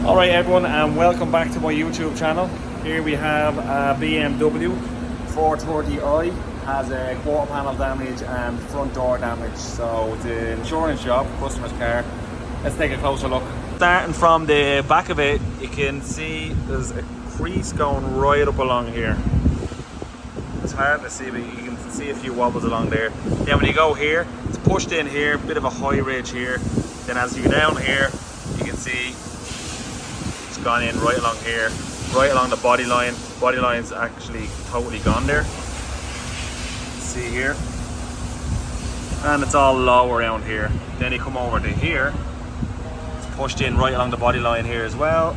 Alright everyone, and welcome back to my YouTube channel. Here we have a BMW 430i, has a quarter panel damage and front door damage. So it's an insurance job, customer's car. Let's take a closer look. Starting from the back of it, you can see there's a crease going right up along here. It's hard to see, but you can see a few wobbles along there. Then when you go here, it's pushed in here, bit of a high ridge here. Then as you go down here, you can see it's gone in right along here, right along the body line. Body line's actually totally gone there. See here, and it's all low around here. Then you come over to here, it's pushed in right along the body line here as well.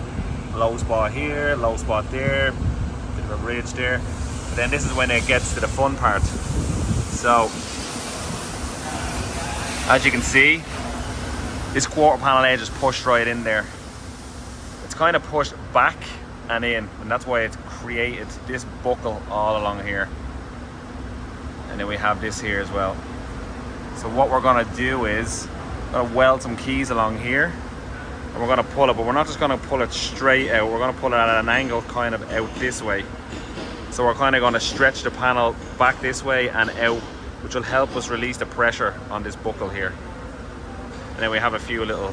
Low spot here, low spot there, bit of a ridge there. But then this is when it gets to the fun part. So as you can see, this quarter panel edge is pushed right in there. It's kind of pushed back and in, and that's why it's created this buckle all along here. And then we have this here as well. So what we're gonna do is we're gonna weld some keys along here, and we're gonna pull it, but we're not just gonna pull it straight out, we're gonna pull it at an angle kind of out this way. So we're kind of gonna stretch the panel back this way and out, which will help us release the pressure on this buckle here. And then we have a few little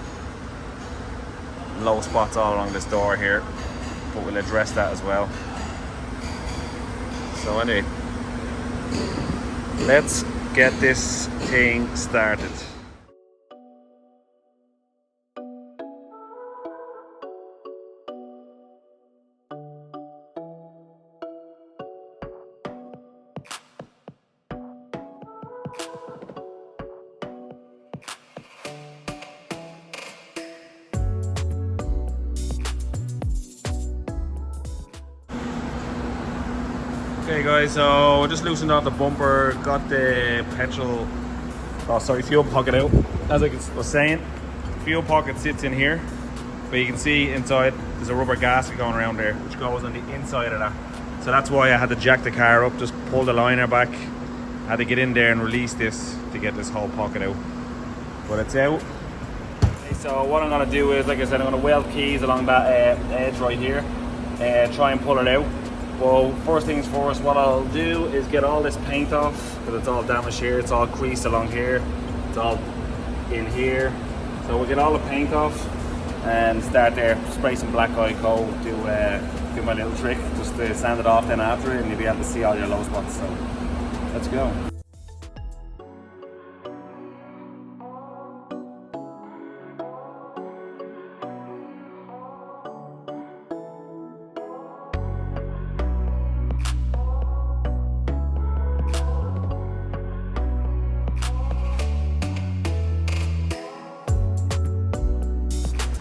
low spots all along this door here, but we'll address that as well. So anyway, let's get this thing started. Okay guys, so just loosened off the bumper, got the fuel pocket out. As I was saying, the fuel pocket sits in here, but you can see inside there's a rubber gasket going around there, which goes on the inside of that. So that's why I had to jack the car up, just pull the liner back. I had to get in there and release this to get this whole pocket out. But it's out. Okay, so what I'm gonna do is, like I said, I'm gonna weld keys along that edge right here, try and pull it out. Well, first things first, what I'll do is get all this paint off, because it's all damaged here, it's all creased along here, it's all in here. So we'll get all the paint off and start there, spray some black eye coat, do my little trick, just to sand it off then after it, and you'll be able to see all your low spots. So let's go.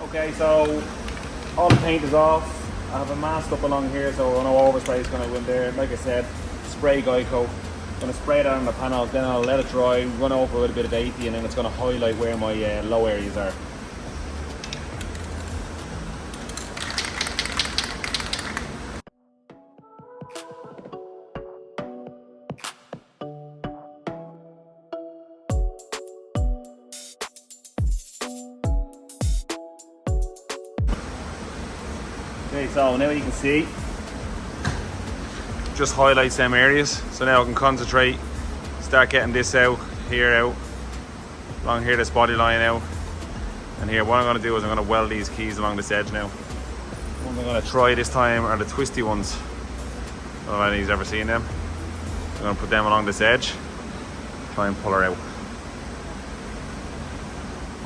Okay, so all the paint is off. I have a mask up along here, so no overspray is going to go in there. Like I said, spray guy coat. I'm going to spray that on the panel, then I'll let it dry, run over with a bit of 80, and then it's going to highlight where my low areas are. Okay, so now you can see, just highlights them areas. So now I can concentrate, start getting this out, here out, along here this body line out, and here. What I'm going to do is I'm going to weld these keys along this edge now. What I'm going to try this time are the twisty ones. I don't know if anybody's ever seen them. I'm going to put them along this edge, try and pull her out.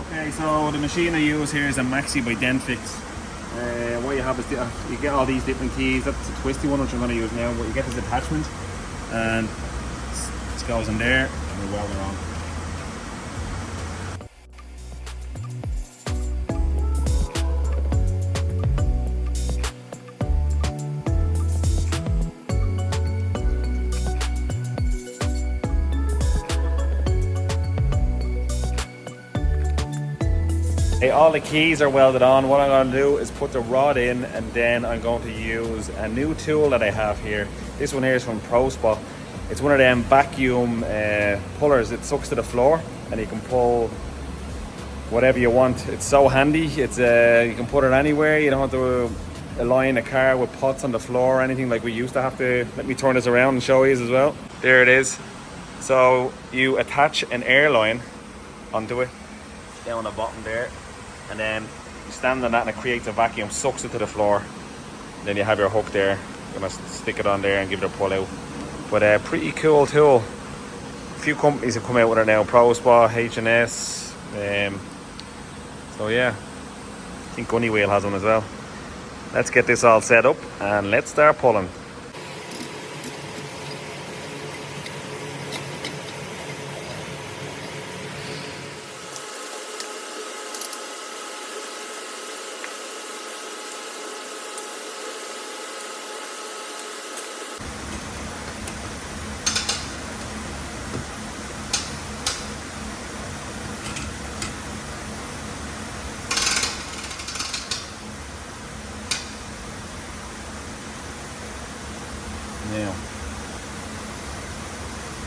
Okay, so the machine I use here is a Maxi by DENT. What you have is you get all these different keys. That's a twisty one which I'm going to use now, but you get this attachment and it goes in there and we weld it on. Okay, all the keys are welded on. What I'm going to do is put the rod in, and then I'm going to use a new tool that I have here. This one here is from ProSpot. It's one of them vacuum pullers. It sucks to the floor, and you can pull whatever you want. It's so handy. It's you can put it anywhere. You don't have to align a car with pots on the floor or anything like we used to have to. Let me turn this around and show you as well. There it is. So you attach an air line onto it down the bottom there, and then you stand on that and it creates a vacuum, sucks it to the floor. Then you have your hook there. You're gonna stick it on there and give it a pull out. But a pretty cool tool. A few companies have come out with it now, ProSpa, H&S. So yeah, I think Gunny Wheel has one as well. Let's get this all set up and let's start pulling. Now,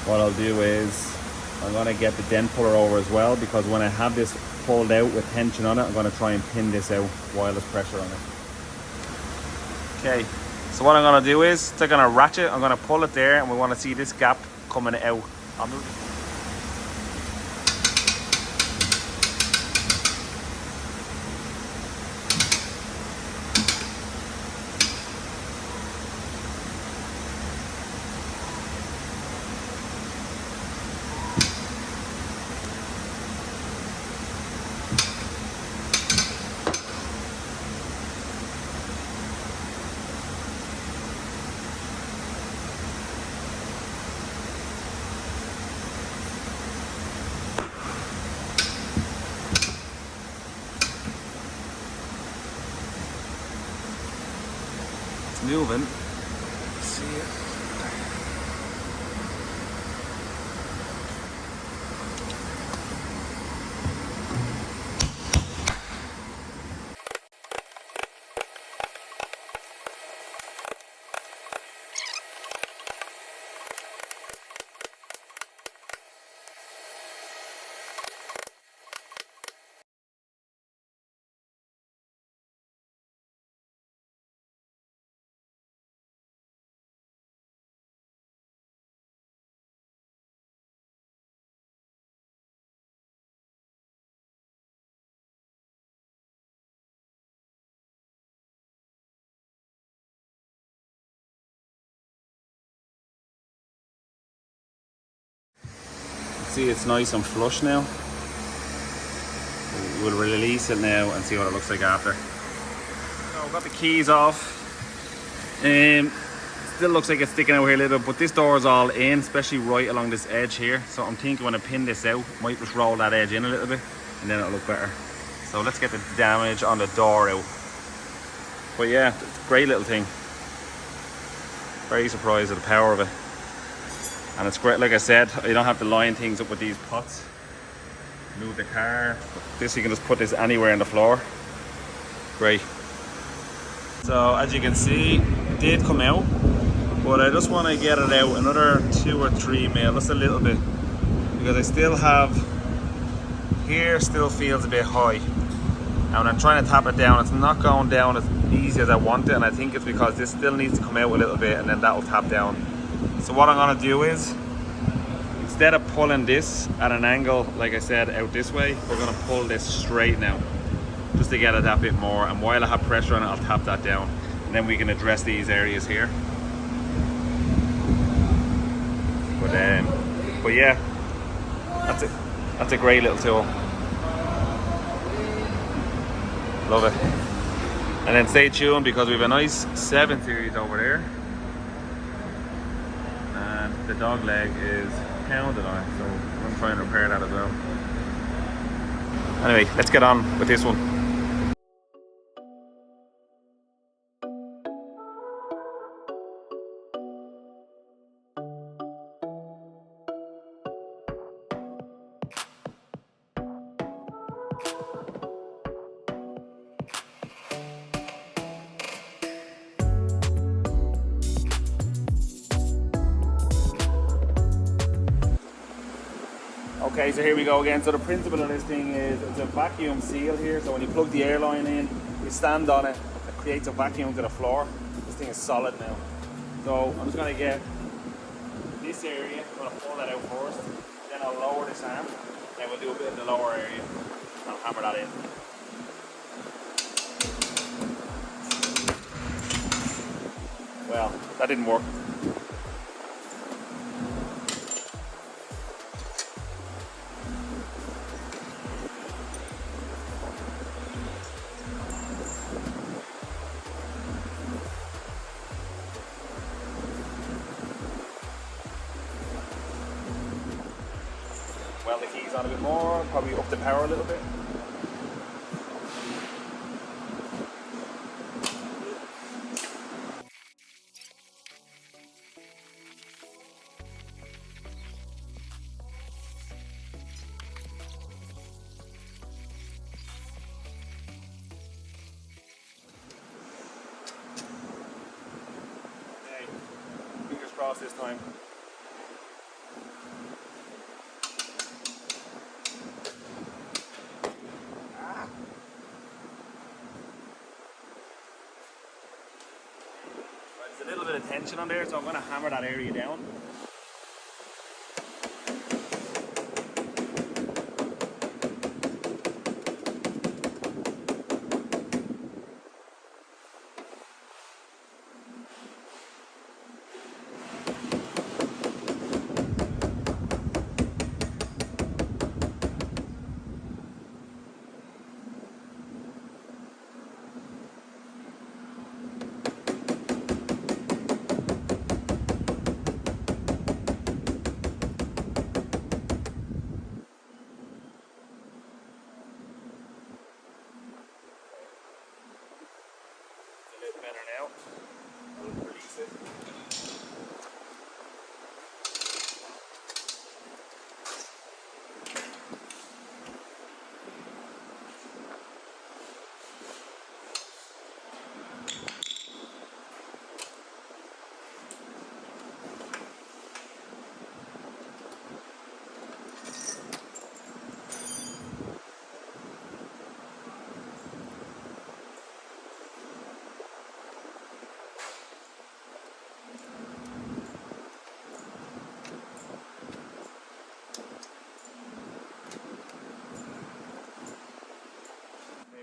what I'll do is I'm going to get the dent puller over as well, because when I have this pulled out with tension on it, I'm going to try and pin this out while there's pressure on it. Okay, so what I'm going to do is take on a ratchet, I'm going to pull it there, and we want to see this gap coming out. Moving. See it. See, it's nice and flush now. We'll release it now and see what it looks like after. So I've got the keys off. Still looks like it's sticking out here a little bit, but this door is all in, especially right along this edge here. So I'm thinking when I pin this out, might just roll that edge in a little bit and then it'll look better. So let's get the damage on the door out. But yeah, it's a great little thing. Very surprised at the power of it. And it's great, like I said, you don't have to line things up with these pots. Move the car. This, you can just put this anywhere on the floor. Great. So as you can see, it did come out, but I just want to get it out another 2 or 3 mil, just a little bit, because I still have, here still feels a bit high. And when I'm trying to tap it down, it's not going down as easy as I want it, and I think it's because this still needs to come out a little bit and then that will tap down. So what I'm going to do is, instead of pulling this at an angle, like I said, out this way, we're going to pull this straight now, just to get it that bit more. And while I have pressure on it, I'll tap that down, and then we can address these areas here. But yeah, that's a great little tool. Love it. And then stay tuned, because we have a nice 7 series over there. The dog leg is pounded on it, so I'm going to try and repair that as well. Anyway, let's get on with this one. Okay, so here we go again. So the principle of this thing is it's a vacuum seal here. So when you plug the air line in, you stand on it, it creates a vacuum to the floor. This thing is solid now. So I'm just going to get this area, I'm going to pull that out first. Then I'll lower this arm. Then we'll do a bit in the lower area. I'll hammer that in. Well, that didn't work. Weld the keys on a bit more, probably up the power a little bit. Okay, fingers crossed this time. There's a little bit of tension on there, so I'm going to hammer that area down. Better now. I'll release it.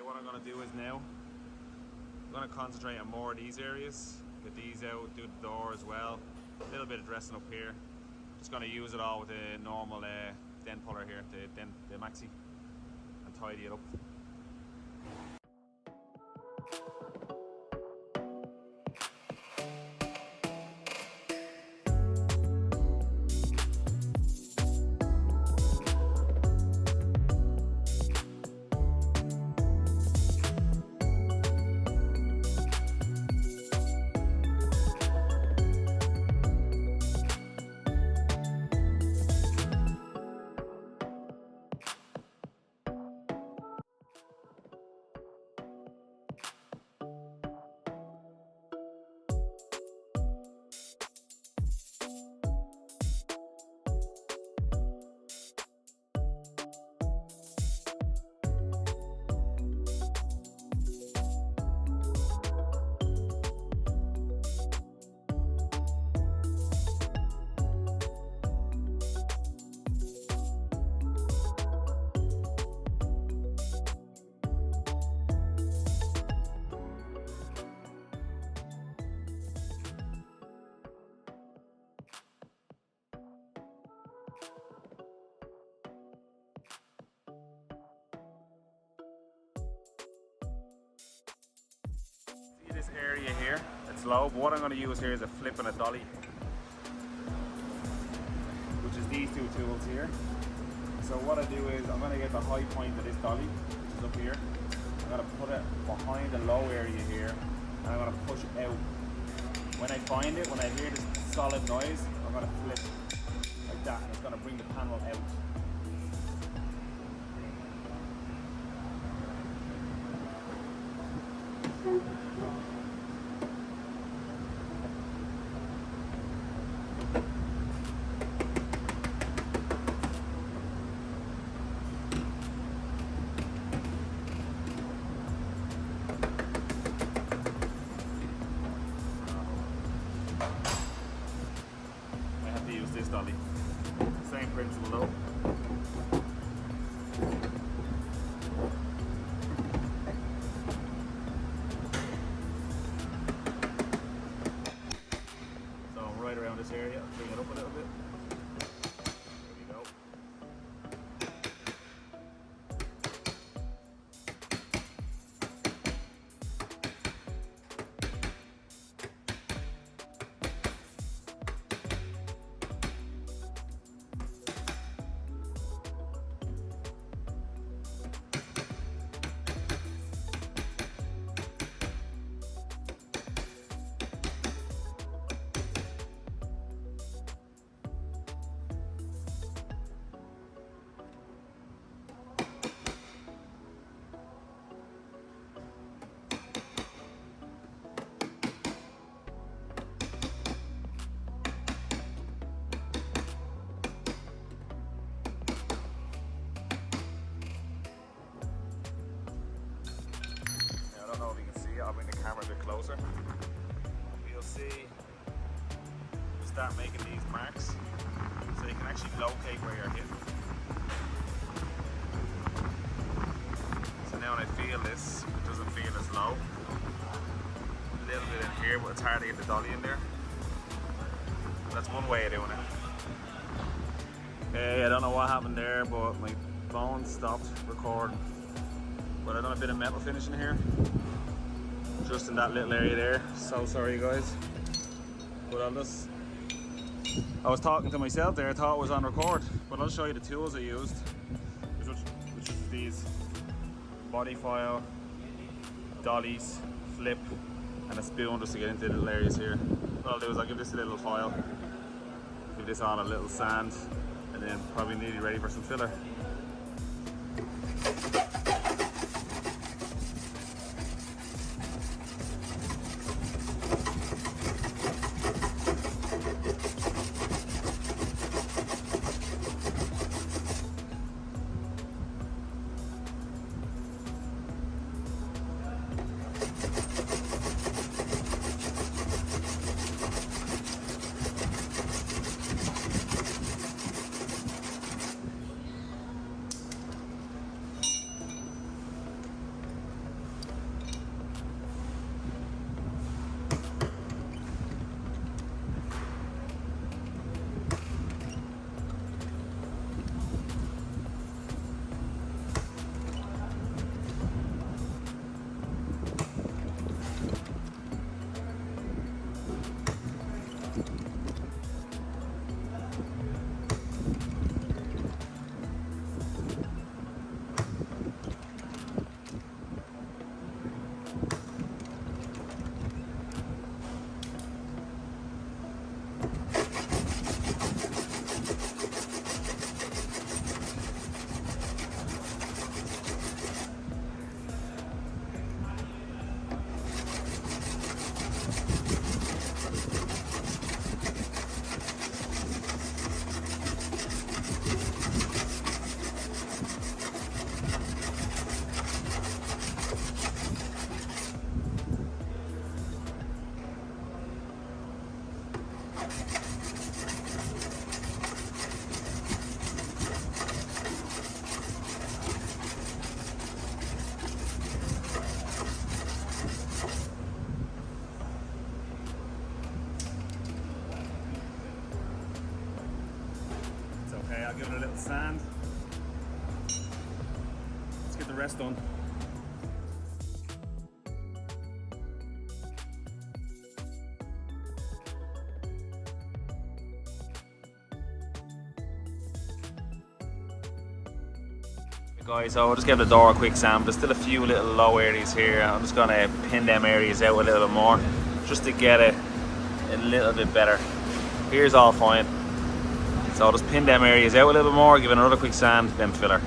What I'm going to do is now I'm going to concentrate on more of these areas, get these out, do the door as well, a little bit of dressing up here. Just going to use it all with a normal dent puller here, the maxi, and tidy it up. This area here, it's low, but what I'm going to use here is a flip and a dolly, which is these two tools here. So what I do is I'm going to get the high point of this dolly, which is up here. I'm going to put it behind the low area here, and I'm going to push out. When I find it, when I hear this solid noise, I'm going to flip like that, and it's going to bring the panel out. camera a bit closer, you'll see we start making these marks so you can actually locate where you're hitting. So now when I feel this, it doesn't feel as low. A little bit in here, but it's hard to get the dolly in there. That's one way of doing it. Okay, I don't know what happened there, but my phone stopped recording. But I've done a bit of metal finishing here, just in that little area there. So sorry guys. But I was talking to myself there, I thought it was on record. But I'll show you the tools I used, which is these body file, dollies, flip, and a spoon just to get into the little areas here. What I'll do is I'll give this a little file, give this on a little sand, and then probably nearly ready for some filler. Okay, I'll give it a little sand. Let's get the rest done. Guys, so I'll just give the door a quick sand. There's still a few little low areas here. I'm just going to pin them areas out a little bit more just to get it a little bit better. Here's all fine. So I'll just pin them areas out a little bit more, give it another quick sand, then filler.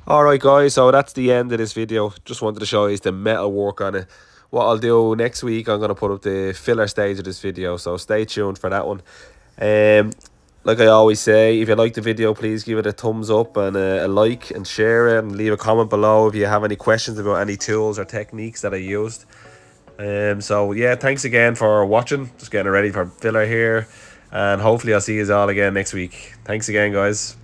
Alright guys, so that's the end of this video. Just wanted to show you the metal work on it. What I'll do next week, I'm going to put up the filler stage of this video, so stay tuned for that one. Like I always say, if you like the video, please give it a thumbs up and a like and share it, and leave a comment below if you have any questions about any tools or techniques that I used. So yeah, thanks again for watching. Just getting ready for filler here, and hopefully I'll see you all again next week. Thanks again guys.